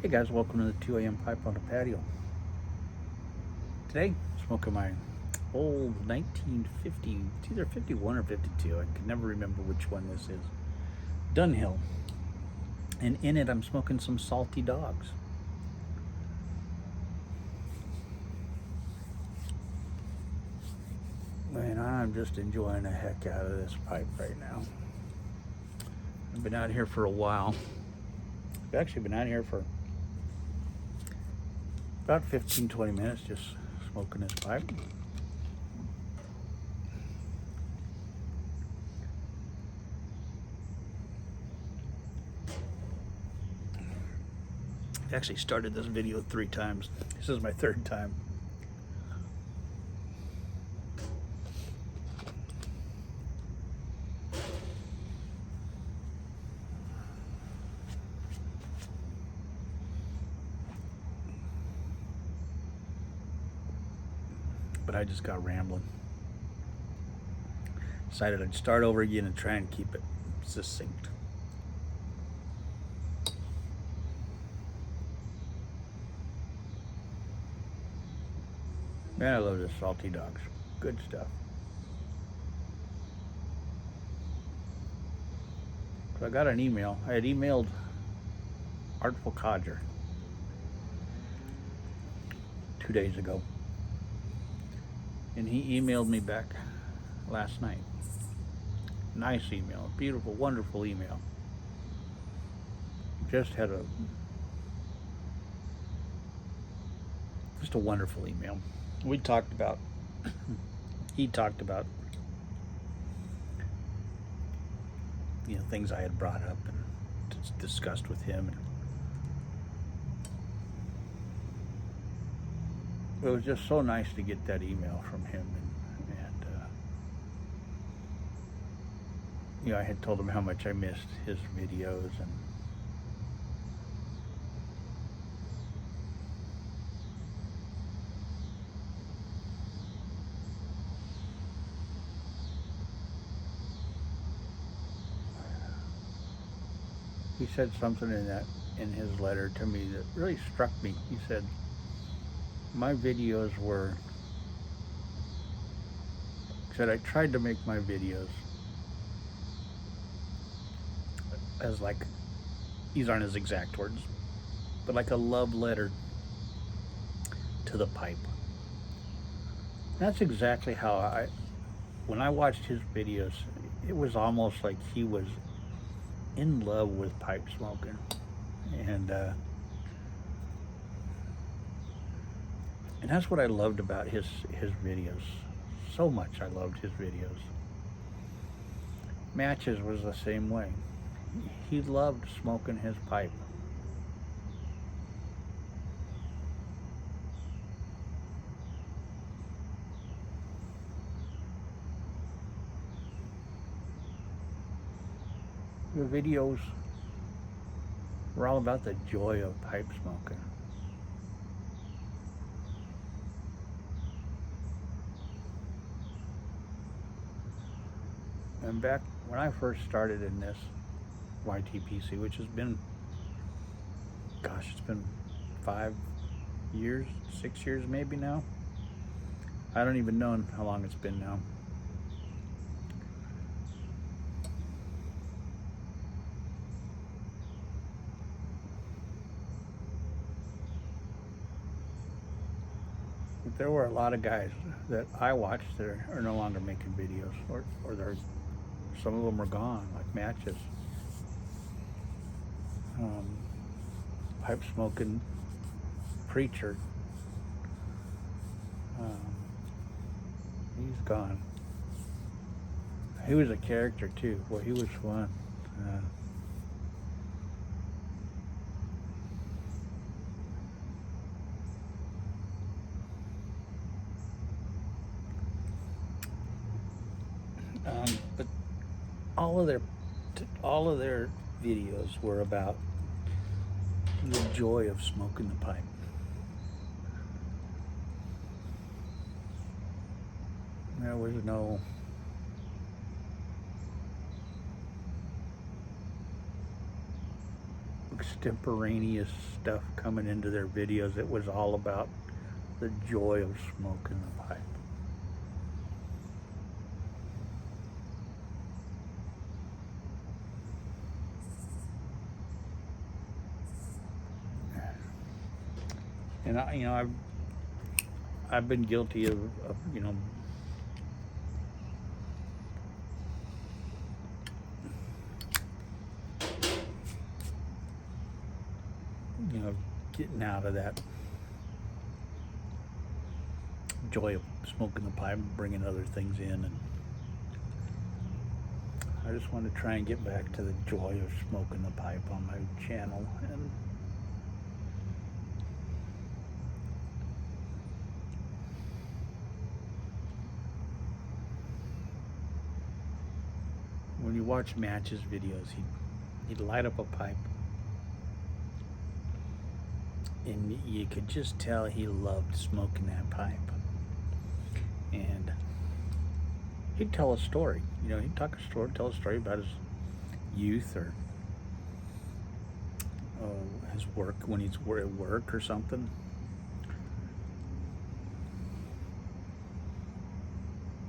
Hey guys, welcome to the 2 a.m. pipe on the patio. Today, smoking my old 1950, it's either 51 or 52, I can never remember which one this is, Dunhill. And in it, I'm smoking some salty dogs. Man, I'm just enjoying the heck out of this pipe right now. I've been out here for a while. I've actually been out here for about 15-20 minutes just smoking this pipe. I actually started this video 3 times. This is my 3rd time. But I just got rambling. Decided I'd start over again and try and keep it succinct. Man, I love the salty dogs. Good stuff. So I got an email. I had emailed Artful Codger 2 days ago. And he emailed me back last night. Nice email, beautiful, wonderful email. Just a wonderful email. We talked about, he talked about, things I had brought up and discussed with him. It was just so nice to get that email from him, and I had told him how much I missed his videos, and he said something in his letter to me that really struck me. He said, my videos I tried to make my videos as these aren't his exact words, but like a love letter to the pipe. That's exactly how when I watched his videos, it was almost like he was in love with pipe smoking. And that's what I loved about his videos. So much I loved his videos. Matches was the same way. He loved smoking his pipe. The videos were all about the joy of pipe smoking. And back when I first started in this YTPC, which has been, it's been 5 years, 6 years maybe now. I don't even know how long it's been now. But there were a lot of guys that I watched that are no longer making videos, or some of them are gone, like Matches. Pipe smoking preacher. He's gone. He was a character too. Boy, he was fun. But all of their videos were about the joy of smoking the pipe. There was no extemporaneous stuff coming into their videos. It was all about the joy of smoking the pipe. And I've been guilty of getting out of that joy of smoking the pipe and bringing other things in, and I just want to try and get back to the joy of smoking the pipe on my channel. And when you watch Match's videos, he'd light up a pipe, and you could just tell he loved smoking that pipe. And he'd tell a story, he'd tell a story about his youth, or his work when he's at work or something.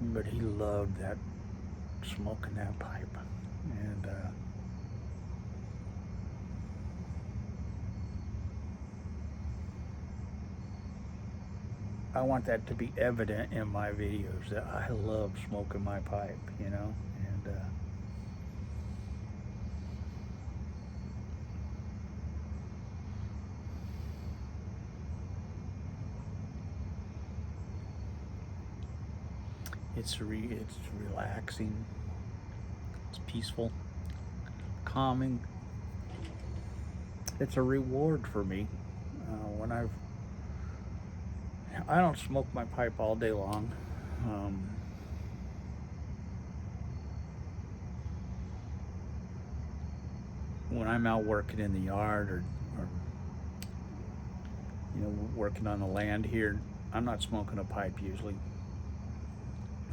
But he loved that, smoking that pipe. And I want that to be evident in my videos, that I love smoking my pipe, and it's relaxing, it's peaceful, calming. It's a reward for me when I don't smoke my pipe all day long. When I'm out working in the yard, or working on the land here, I'm not smoking a pipe usually.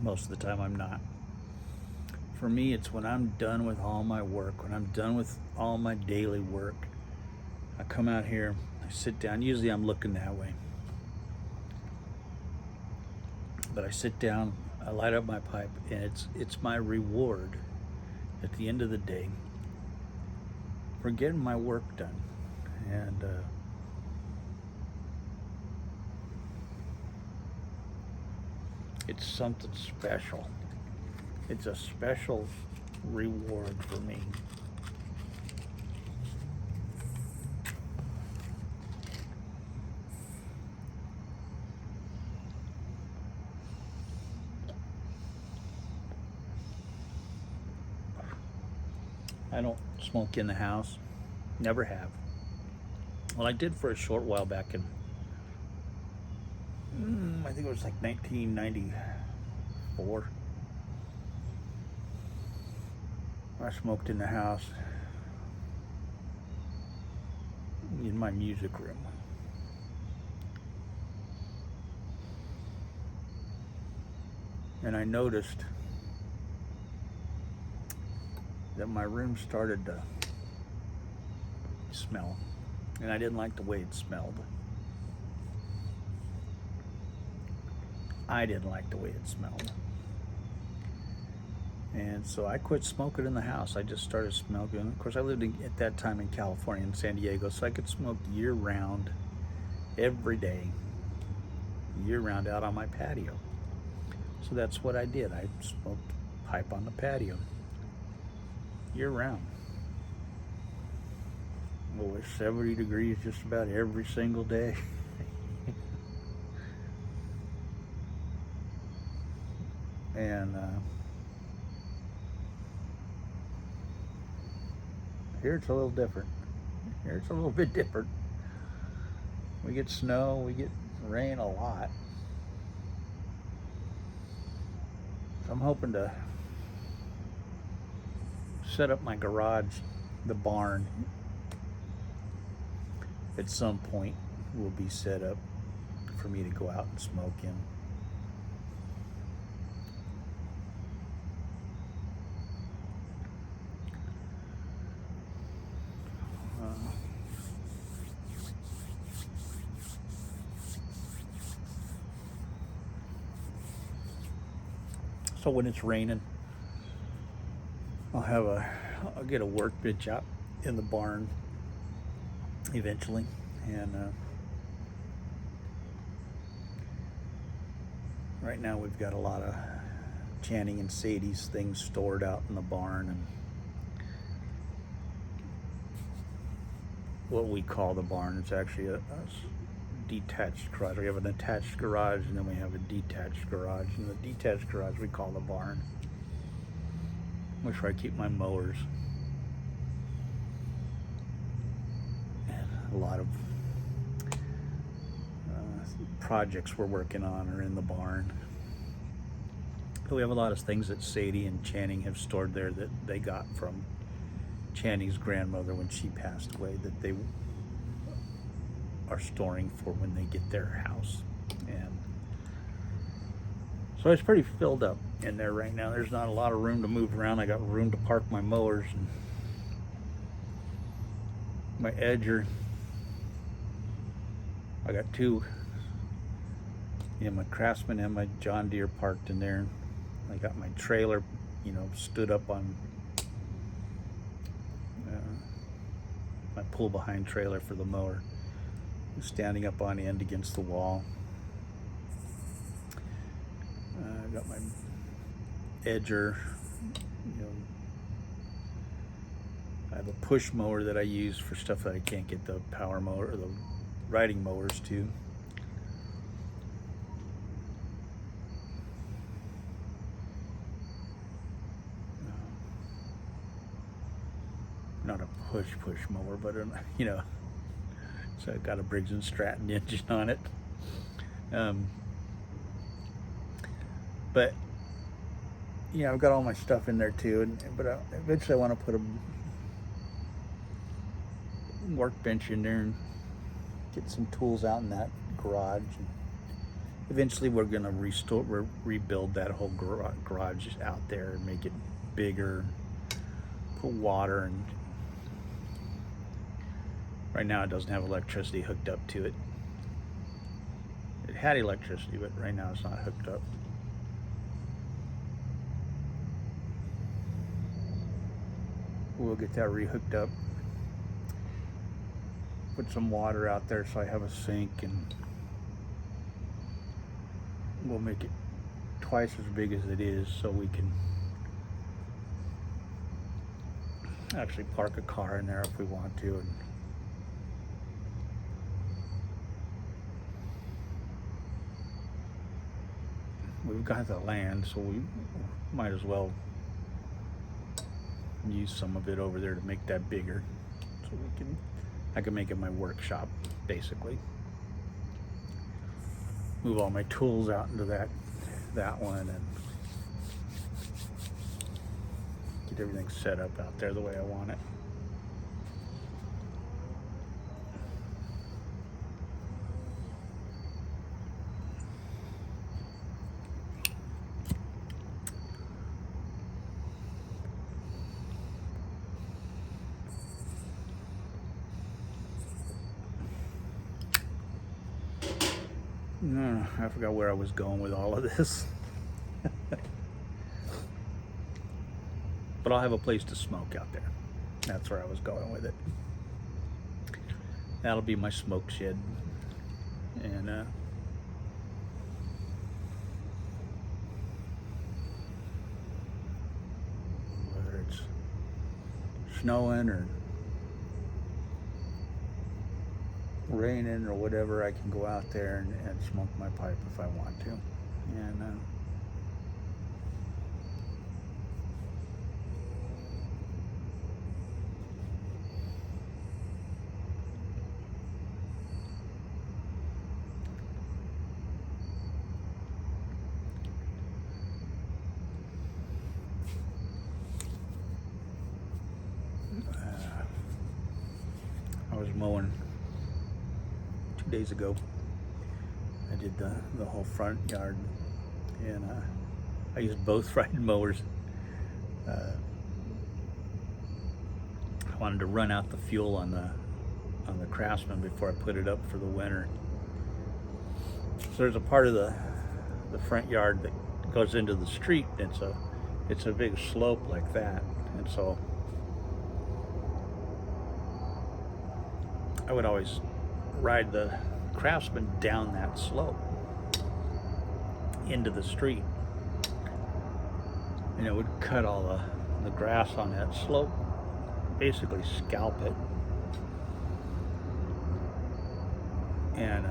Most of the time I'm not. For me, it's when I'm done with all my work, when I'm done with all my daily work, I come out here, I sit down. Usually I'm looking that way. But I sit down, I light up my pipe, and it's my reward at the end of the day for getting my work done. And it's something special. It's a special reward for me. I don't smoke in the house. Never have. Well, I did for a short while back in, I think it was like 1994. I smoked in the house in my music room. And I noticed that my room started to smell, and I didn't like the way it smelled. I didn't like the way it smelled. And so I quit smoking in the house. I just started smoking. Of course, I lived at that time in California, in San Diego, so I could smoke year-round, every day, year-round out on my patio. So that's what I did. I smoked pipe on the patio, year-round. Well, it's 70 degrees just about every single day. And here it's a little different. Here it's a little bit different. We get snow, we get rain a lot. So I'm hoping to set up my garage, the barn, at some point will be set up for me to go out and smoke in. So when it's raining, I'll get a workbench out in the barn eventually, and right now we've got a lot of Channing and Sadie's things stored out in the barn, and what we call the barn, it's actually a detached garage. We have an attached garage, and then we have a detached garage, and the detached garage we call the barn. That's where I keep my mowers. And a lot of projects we're working on are in the barn. So we have a lot of things that Sadie and Channing have stored there that they got from Channing's grandmother when she passed away, that they are storing for when they get their house. And so it's pretty filled up in there right now. There's not a lot of room to move around. I got room to park my mowers and my edger. I got two, my Craftsman and my John Deere parked in there. I got my trailer, stood up on my pull behind trailer for the mower, standing up on end against the wall. I got my edger. I have a push mower that I use for stuff that I can't get the power mower or the riding mowers to. Not a push mower, but so I've got a Briggs & Stratton engine on it. But I've got all my stuff in there too, but eventually I want to put a workbench in there and get some tools out in that garage. And eventually we're going to rebuild that whole garage out there and make it bigger, put water, and right now it doesn't have electricity hooked up to it. It had electricity, but right now it's not hooked up. We'll get that re-hooked up. Put some water out there so I have a sink, and we'll make it twice as big as it is so we can actually park a car in there if we want to. And we've got the land, so we might as well use some of it over there to make that bigger, so I can make it my workshop, basically. Move all my tools out into that one and get everything set up out there the way I want it. No, I forgot where I was going with all of this. But I'll have a place to smoke out there. That's where I was going with it. That'll be my smoke shed. And whether it's snowing or raining or whatever, I can go out there and smoke my pipe if I want to. And I was mowing 2 days ago. I did the whole front yard, and I used both riding mowers. I wanted to run out the fuel on the Craftsman before I put it up for the winter. So there's a part of the front yard that goes into the street. It's a big slope like that, and so I would always ride the Craftsman down that slope into the street, and it would cut all the grass on that slope, basically scalp it. And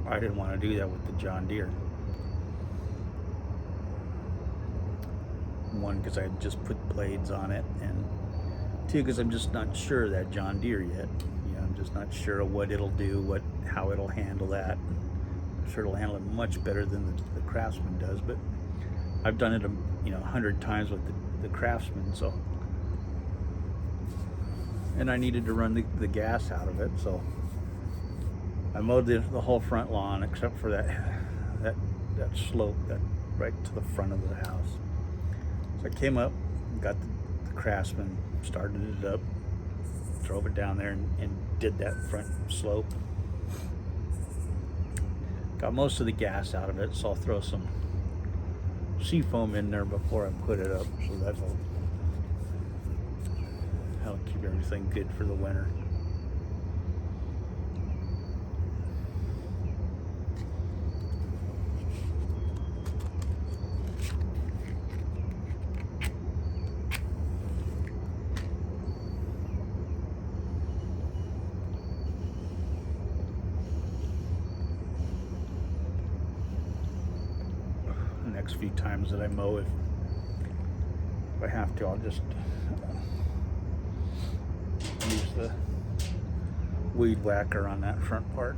I didn't want to do that with the John Deere. One, because I had just put blades on it, and two, because I'm just not sure of that John Deere yet. You know, I'm just not sure of what it'll do, how it'll handle that. I'm sure it'll handle it much better than the Craftsman does, but I've done it 100 times with the Craftsman, so. And I needed to run the gas out of it, so I mowed the whole front lawn except for that slope that right to the front of the house. So I came up, got the Craftsman, started it up, drove it down there, and did that front slope. Got most of the gas out of it, so I'll throw some seafoam in there before I put it up, so that'll keep everything good for the winter. The next few times that I mow, if I have to, I'll just use the weed whacker on that front part.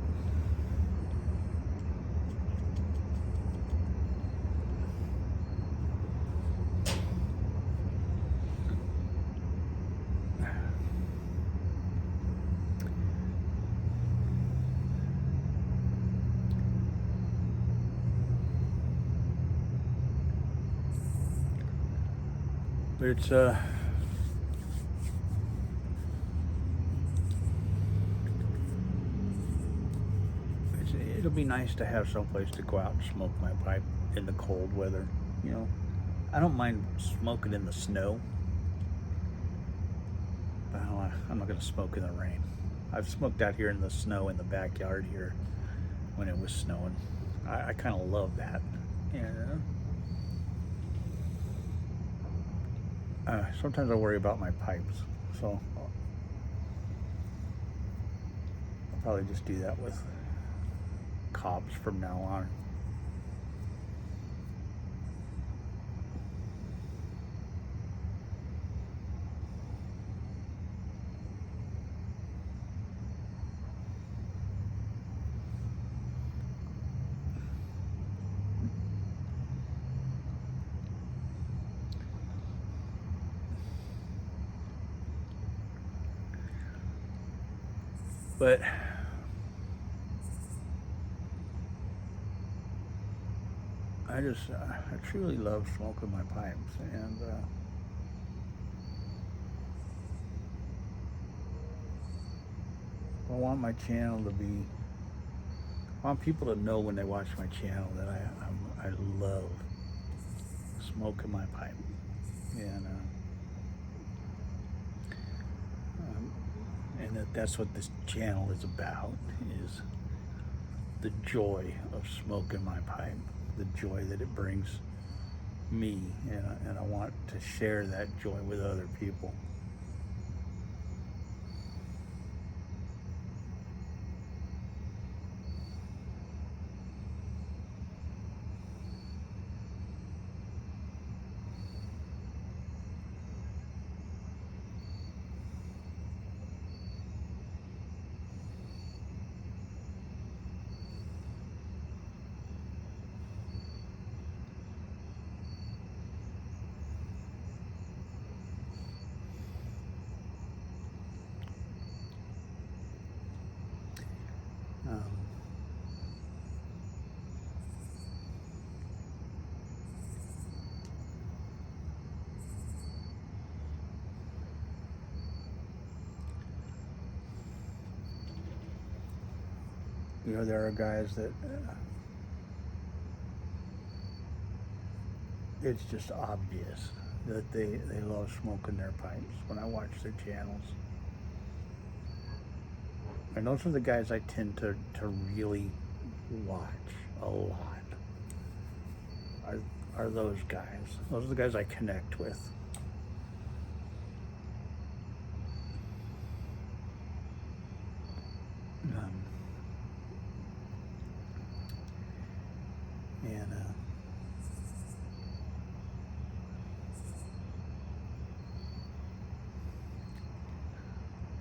But it's it'll be nice to have someplace to go out and smoke my pipe in the cold weather. You know, I don't mind smoking in the snow, but I'm not going to smoke in the rain. I've smoked out here in the snow in the backyard here when it was snowing. I kind of love that. And sometimes I worry about my pipes, so I'll probably just do that with cobs from now on. But I truly love smoking my pipes, and I want my channel to be, I want people to know when they watch my channel that I love smoking my pipe, and that's what this channel is about, is the joy of smoking my pipe, the joy that it brings me, and I want to share that joy with other people. there are guys that it's just obvious that they love smoking their pipes when I watch their channels. And those are the guys I tend to really watch a lot. Are those guys. Those are the guys I connect with.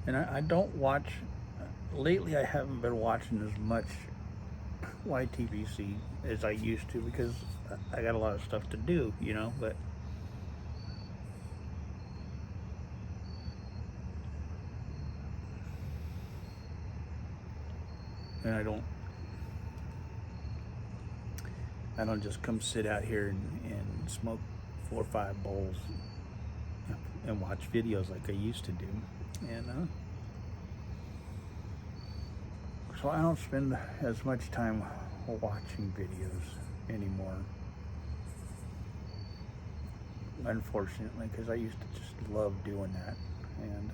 And I don't watch, lately I haven't been watching as much YTPC as I used to because I got a lot of stuff to do, but and I don't just come sit out here and smoke 4 or 5 bowls and watch videos like I used to do. And so I don't spend as much time watching videos anymore, unfortunately, because I used to just love doing that. And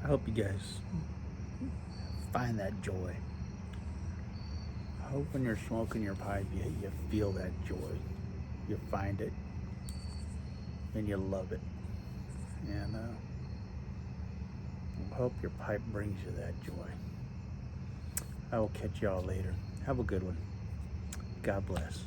I hope you guys find that joy. I hope when you're smoking your pipe, you feel that joy. You find it, and you love it. And I hope your pipe brings you that joy. I will catch y'all later. Have a good one. God bless.